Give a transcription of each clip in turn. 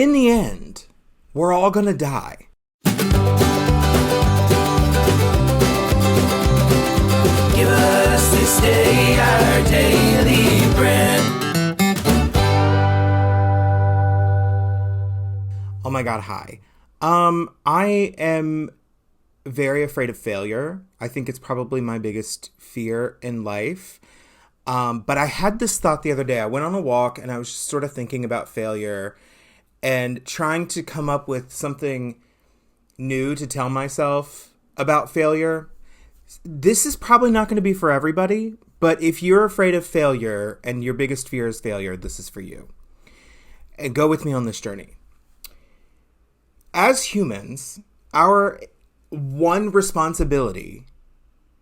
In the end, we're all gonna die. Give us this day our daily bread. Oh my God, hi. I am very afraid of failure. I think it's probably my biggest fear in life. But I had this thought the other day. I went on a walk and I was just sort of thinking about failure and trying to come up with something new to tell myself about failure. This is probably not going to be for everybody, but if you're afraid of failure and your biggest fear is failure, this is for you. And go with me on this journey. As humans, our one responsibility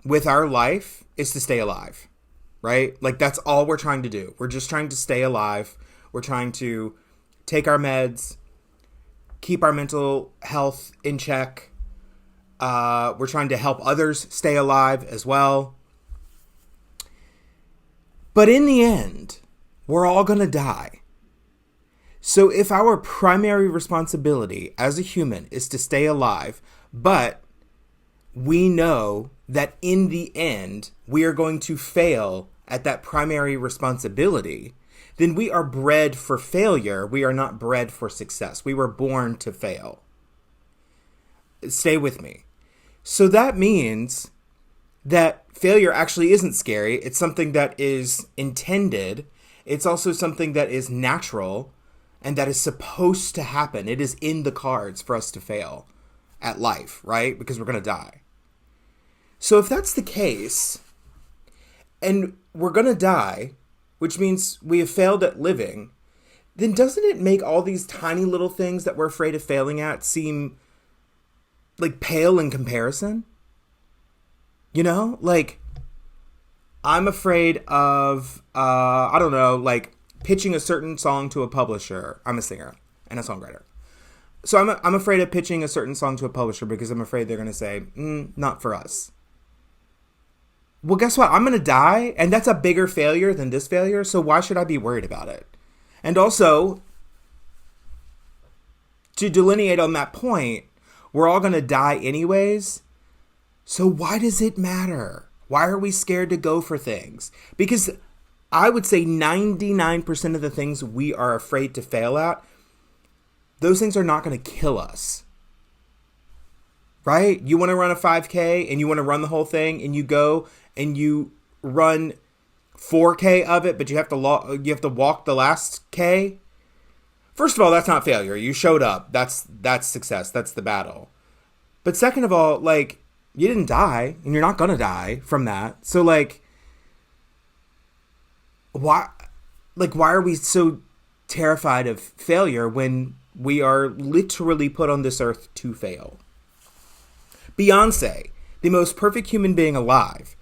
with our life is to stay alive, right? Like that's all we're trying to do. We're just trying to stay alive. We're trying to take our meds, keep our mental health in check. We're trying to help others stay alive as well. But in the end, we're all going to die. So if our primary responsibility as a human is to stay alive, but we know that in the end, we are going to fail at that primary responsibility, then we are bred for failure. We are not bred for success. We were born to fail. Stay with me. So that means that failure actually isn't scary. It's something that is intended. It's also something that is natural and that is supposed to happen. It is in the cards for us to fail at life, right? Because we're going to die. So if that's the case, and we're going to die, which means we have failed at living, then doesn't it make all these tiny little things that we're afraid of failing at seem like pale in comparison? You know, like I'm afraid of, like pitching a certain song to a publisher. I'm a singer and a songwriter. So I'm afraid of pitching a certain song to a publisher because I'm afraid they're going to say, not for us. Well, guess what? I'm going to die, and that's a bigger failure than this failure, so why should I be worried about it? And also, to delineate on that point, we're all going to die anyways, so why does it matter? Why are we scared to go for things? Because I would say 99% of the things we are afraid to fail at, those things are not going to kill us. Right? You want to run a 5K and you want to run the whole thing and you go and you run 4K of it, but you have to walk the last K. First of all, that's not failure. You showed up. That's success. That's the battle. But second of all, like, you didn't die and you're not going to die from that. So like, why are we so terrified of failure when we are literally put on this earth to fail? Beyonce, the most perfect human being alive,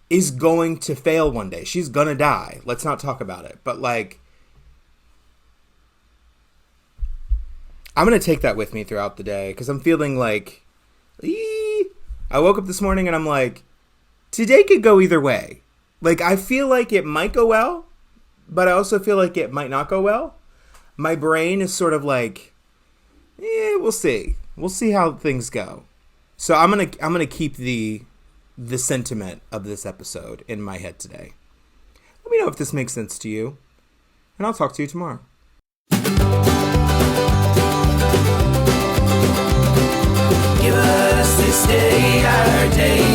is going to fail one day. She's going to die. Let's not talk about it. But like, I'm going to take that with me throughout the day because I'm feeling like, I woke up this morning and I'm like, today could go either way. Like, I feel like it might go well, but I also feel like it might not go well. My brain is sort of like, we'll see. We'll see how things go. So I'm gonna keep the sentiment of this episode in my head today. Let me know if this makes sense to you, and I'll talk to you tomorrow. Give us this day our day.